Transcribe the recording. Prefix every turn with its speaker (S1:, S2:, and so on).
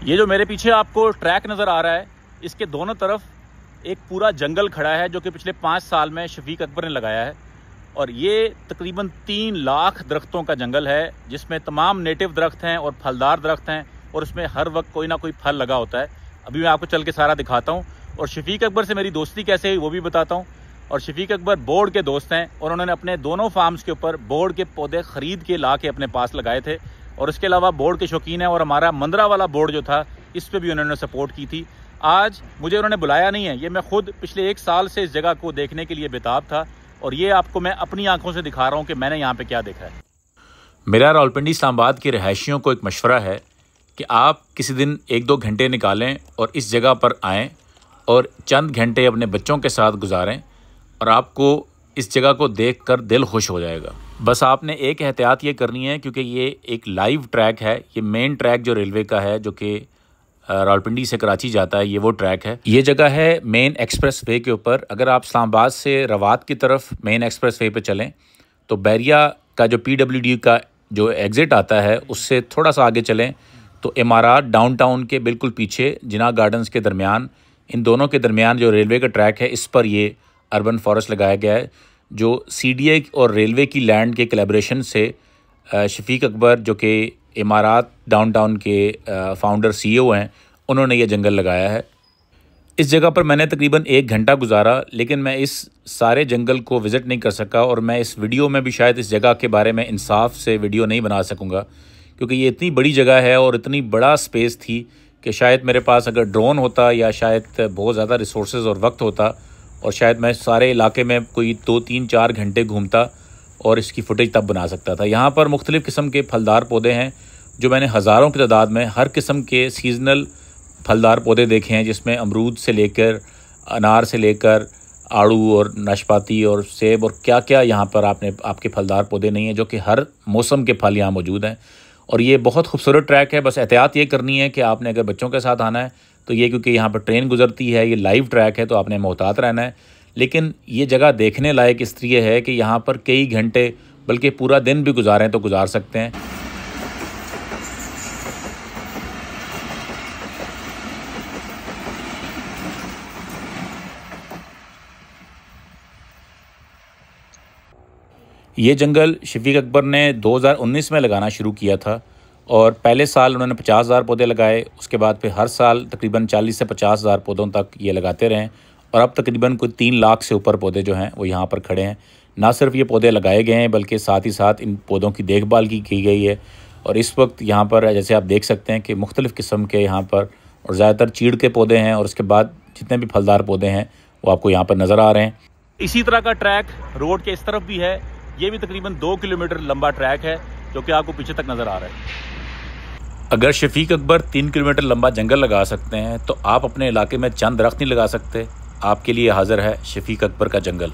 S1: ये जो मेरे पीछे आपको ट्रैक नज़र आ रहा है, इसके दोनों तरफ एक पूरा जंगल खड़ा है जो कि पिछले 5 साल में शफीक अकबर ने लगाया है। और ये तकरीबन 3 लाख दरख्तों का जंगल है जिसमें तमाम नेटिव दरख्त हैं और फलदार दरख्त हैं और उसमें हर वक्त कोई ना कोई फल लगा होता है। अभी मैं आपको चल के सारा दिखाता हूँ और शफीक अकबर से मेरी दोस्ती कैसे हुई वो भी बताता हूँ। और शफीक अकबर बोर्ड के दोस्त हैं और उन्होंने अपने दोनों फार्म्स के ऊपर बोर्ड के पौधे ख़रीद के ला के अपने पास लगाए थे। और इसके अलावा बोर्ड के शौकीन हैं और हमारा मंदरा वाला बोर्ड जो था इस पर भी उन्होंने सपोर्ट की थी। आज मुझे उन्होंने बुलाया नहीं है, ये मैं खुद पिछले 1 साल से इस जगह को देखने के लिए बेताब था और ये आपको मैं अपनी आंखों से दिखा रहा हूँ कि मैंने यहाँ पे क्या देखा है। मेरा रावलपिंडी इस्लामाबाद के रहायशियों को एक मशवरा है कि आप किसी दिन 1-2 घंटे निकालें और इस जगह पर आएँ और चंद घंटे अपने बच्चों के साथ गुजारें और आपको इस जगह को देखकर दिल खुश हो जाएगा। बस आपने एक एहतियात ये करनी है क्योंकि ये एक लाइव ट्रैक है। ये मेन ट्रैक जो रेलवे का है जो कि रावलपिंडी से कराची जाता है, ये वो ट्रैक है। ये जगह है मेन एक्सप्रेस वे के ऊपर। अगर आप इस्लामाबाद से रवात की तरफ मेन एक्सप्रेस वे पे चलें तो बैरिया का जो PWD का जो एग्ज़िट आता है उससे थोड़ा सा आगे चलें तो इमारात डाउनटाउन के बिल्कुल पीछे जिना गार्डन्स के दरमियान, इन दोनों के दरमियान जो रेलवे का ट्रैक है इस पर ये अर्बन फॉरेस्ट लगाया गया है जो CDA और रेलवे की लैंड के कोलैबोरेशन से शफीक अकबर जो कि इमारात डाउनटाउन के फाउंडर CEO हैं, उन्होंने ये जंगल लगाया है। इस जगह पर मैंने तकरीबन 1 घंटा गुजारा, लेकिन मैं इस सारे जंगल को विज़िट नहीं कर सका और मैं इस वीडियो में भी शायद इस जगह के बारे में इंसाफ से वीडियो नहीं बना सकूँगा क्योंकि ये इतनी बड़ी जगह है और इतनी बड़ा स्पेस थी कि शायद मेरे पास अगर ड्रोन होता या शायद बहुत ज़्यादा रिसोर्सेज और वक्त होता और शायद मैं सारे इलाके में कोई 2-3-4 घंटे घूमता और इसकी फुटेज तब बना सकता था। यहाँ पर मुख्तलिफ़ किस्म के फलदार पौधे हैं जो मैंने हज़ारों की तादाद में हर किस्म के सीजनल फलदार पौधे देखे हैं, जिसमें अमरूद से लेकर अनार से लेकर आड़ू और नाशपाती और सेब और क्या क्या यहाँ पर आपके फलदार पौधे नहीं हैं जो कि हर मौसम के फल यहाँ मौजूद हैं। और ये बहुत खूबसूरत ट्रैक है। बस एहतियात ये करनी है कि आपने अगर बच्चों के साथ आना है तो ये, क्योंकि यहाँ पर ट्रेन गुजरती है, ये लाइव ट्रैक है तो आपने मोहतात रहना है। लेकिन ये जगह देखने लायक इसलिए है कि यहाँ पर कई घंटे बल्कि पूरा दिन भी गुजारें तो गुजार सकते हैं। ये जंगल शफीक अकबर ने 2019 में लगाना शुरू किया था और पहले साल उन्होंने 50,000 पौधे लगाए। उसके बाद फिर हर साल तकरीबन 40 से 50,000 पौधों तक ये लगाते रहें और अब तकरीबन कोई 3 लाख से ऊपर पौधे जो हैं वो यहाँ पर खड़े हैं। ना सिर्फ ये पौधे लगाए गए हैं बल्कि साथ ही साथ इन पौधों की देखभाल की गई है। और इस वक्त यहाँ पर जैसे आप देख सकते हैं कि मुख्तलिफ़ किस्म के यहाँ पर और ज़्यादातर चीड़ के पौधे हैं और उसके बाद जितने भी फलदार पौधे हैं वो आपको यहाँ पर नज़र आ रहे हैं। इसी तरह का ट्रैक रोड के इस तरफ भी है। ये भी तकरीबन 2 किलोमीटर लंबा ट्रैक है जो कि आपको पीछे तक नज़र आ रहा है। अगर शफीक अकबर 3 किलोमीटर लंबा जंगल लगा सकते हैं तो आप अपने इलाके में चंद दरख्त नहीं लगा सकते। आपके लिए हाजिर है शफीक अकबर का जंगल।